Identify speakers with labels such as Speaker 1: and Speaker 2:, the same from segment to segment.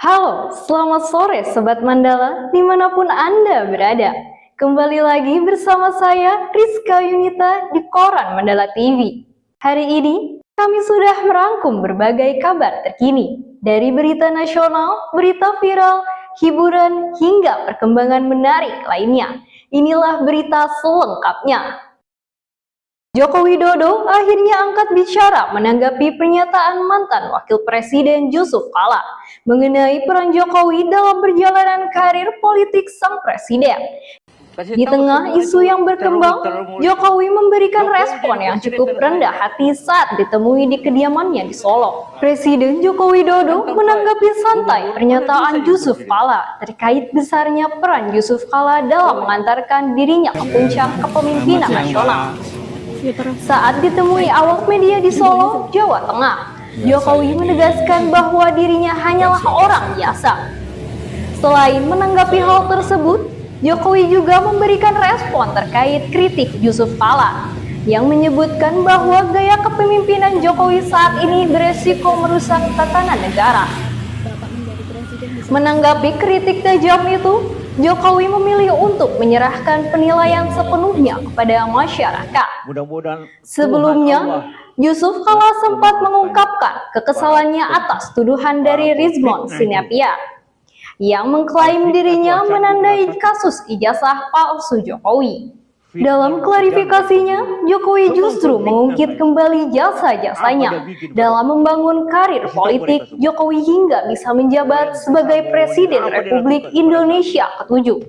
Speaker 1: Halo, selamat sore Sobat Mandala dimanapun Anda berada. Kembali lagi bersama saya Rizka Yunita di Koran Mandala TV. Hari ini kami sudah merangkum berbagai kabar terkini dari berita nasional, berita viral, hiburan, hingga perkembangan menarik lainnya. Inilah berita selengkapnya. Joko Widodo akhirnya angkat bicara menanggapi pernyataan mantan Wakil Presiden Yusuf Kala mengenai peran Jokowi dalam perjalanan karir politik sang presiden. Di tengah isu yang berkembang, Jokowi memberikan respon yang cukup rendah hati saat ditemui di kediamannya di Solo. Presiden Joko Widodo menanggapi santai pernyataan Yusuf Kala terkait besarnya peran Yusuf Kala dalam mengantarkan dirinya ke puncak kepemimpinan nasional. Saat ditemui awak media di Solo, Jawa Tengah, Jokowi menegaskan bahwa dirinya hanyalah orang biasa. Selain menanggapi hal tersebut, Jokowi juga memberikan respon terkait kritik Yusuf Kala yang menyebutkan bahwa gaya kepemimpinan Jokowi saat ini beresiko merusak tatanan negara. Menanggapi kritik tajam itu, Jokowi memilih untuk menyerahkan penilaian sepenuhnya kepada masyarakat. Sebelumnya, Yusuf Kala sempat mengungkapkan kekesalannya atas tuduhan dari Rizmon Sinapia yang mengklaim dirinya menandai kasus ijazah palsu Jokowi. Dalam klarifikasinya, Jokowi justru mengungkit kembali jasa-jasanya dalam membangun karir politik Jokowi hingga bisa menjabat sebagai Presiden Republik Indonesia ke-7.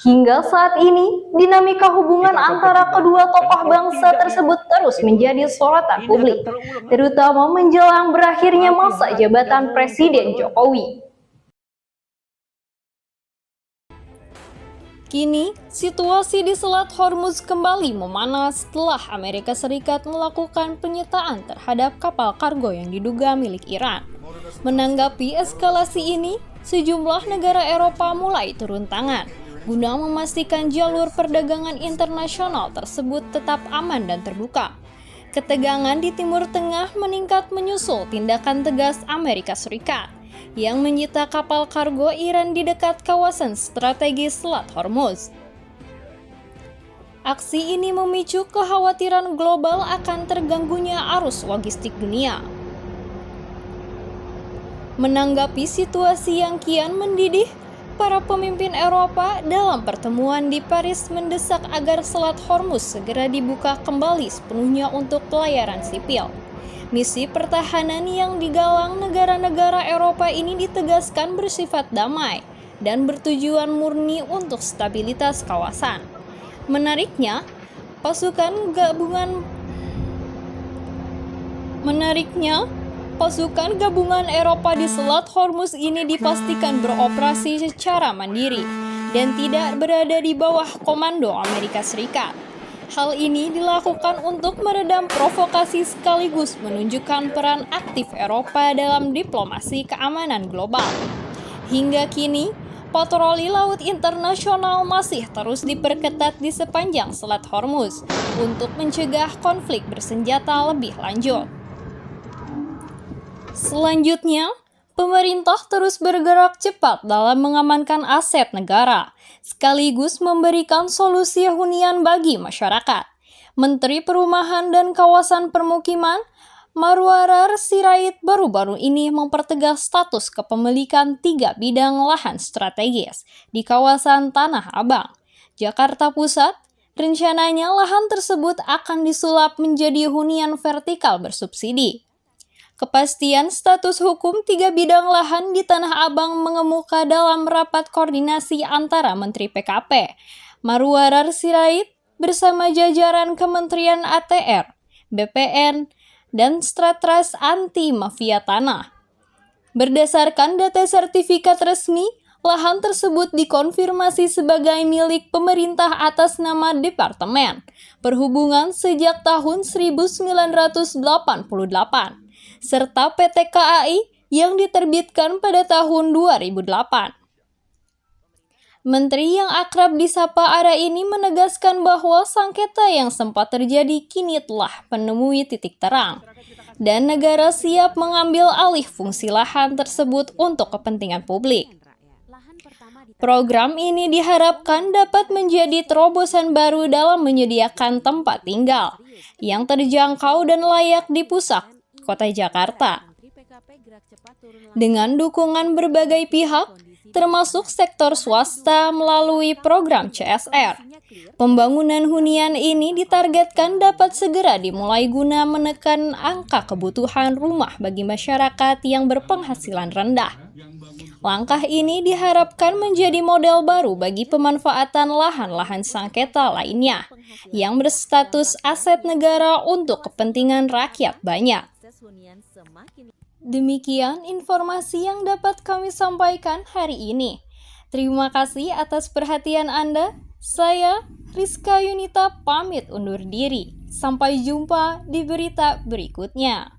Speaker 1: Hingga saat ini, dinamika hubungan antara kedua tokoh bangsa tersebut terus menjadi sorotan publik, terutama menjelang berakhirnya masa jabatan Presiden Jokowi. Kini, situasi di Selat Hormuz kembali memanas setelah Amerika Serikat melakukan penyitaan terhadap kapal kargo yang diduga milik Iran. Menanggapi eskalasi ini, sejumlah negara Eropa mulai turun tangan guna memastikan jalur perdagangan internasional tersebut tetap aman dan terbuka. Ketegangan di Timur Tengah meningkat menyusul tindakan tegas Amerika Serikat yang menyita kapal kargo Iran di dekat kawasan strategis Selat Hormuz. Aksi ini memicu kekhawatiran global akan terganggunya arus logistik dunia. Menanggapi situasi yang kian mendidih, para pemimpin Eropa dalam pertemuan di Paris mendesak agar Selat Hormuz segera dibuka kembali sepenuhnya untuk pelayaran sipil. Misi pertahanan yang digalang negara-negara Eropa ini ditegaskan bersifat damai dan bertujuan murni untuk stabilitas kawasan. Menariknya, pasukan gabungan Eropa di Selat Hormuz ini dipastikan beroperasi secara mandiri dan tidak berada di bawah komando Amerika Serikat. Hal ini dilakukan untuk meredam provokasi sekaligus menunjukkan peran aktif Eropa dalam diplomasi keamanan global. Hingga kini, patroli laut internasional masih terus diperketat di sepanjang Selat Hormuz untuk mencegah konflik bersenjata lebih lanjut. Selanjutnya, pemerintah terus bergerak cepat dalam mengamankan aset negara, sekaligus memberikan solusi hunian bagi masyarakat. Menteri Perumahan dan Kawasan Permukiman, Marwarar Sirait baru-baru ini mempertegas status kepemilikan 3 bidang lahan strategis di kawasan Tanah Abang, Jakarta Pusat. Rencananya lahan tersebut akan disulap menjadi hunian vertikal bersubsidi. Kepastian status hukum 3 bidang lahan di Tanah Abang mengemuka dalam rapat koordinasi antara Menteri PKP, Marwarar Sirait, bersama jajaran Kementerian ATR, BPN, dan Stratras Anti Mafia Tanah. Berdasarkan data sertifikat resmi, lahan tersebut dikonfirmasi sebagai milik pemerintah atas nama Departemen Perhubungan sejak tahun 1988. Serta PT KAI yang diterbitkan pada tahun 2008. Menteri yang akrab disapa Ara ini menegaskan bahwa sengketa yang sempat terjadi kini telah menemui titik terang. dan negara siap mengambil alih fungsi lahan tersebut untuk kepentingan publik. Program ini diharapkan dapat menjadi terobosan baru dalam menyediakan tempat tinggal yang terjangkau dan layak di pusat kota Jakarta. Dengan dukungan berbagai pihak, termasuk sektor swasta melalui program CSR, pembangunan hunian ini ditargetkan dapat segera dimulai guna menekan angka kebutuhan rumah bagi masyarakat yang berpenghasilan rendah. Langkah ini diharapkan menjadi model baru bagi pemanfaatan lahan-lahan sengketa lainnya yang berstatus aset negara untuk kepentingan rakyat banyak. Demikian informasi yang dapat kami sampaikan hari ini. Terima kasih atas perhatian Anda. Saya, Rizka Yunita, pamit undur diri. Sampai jumpa di berita berikutnya.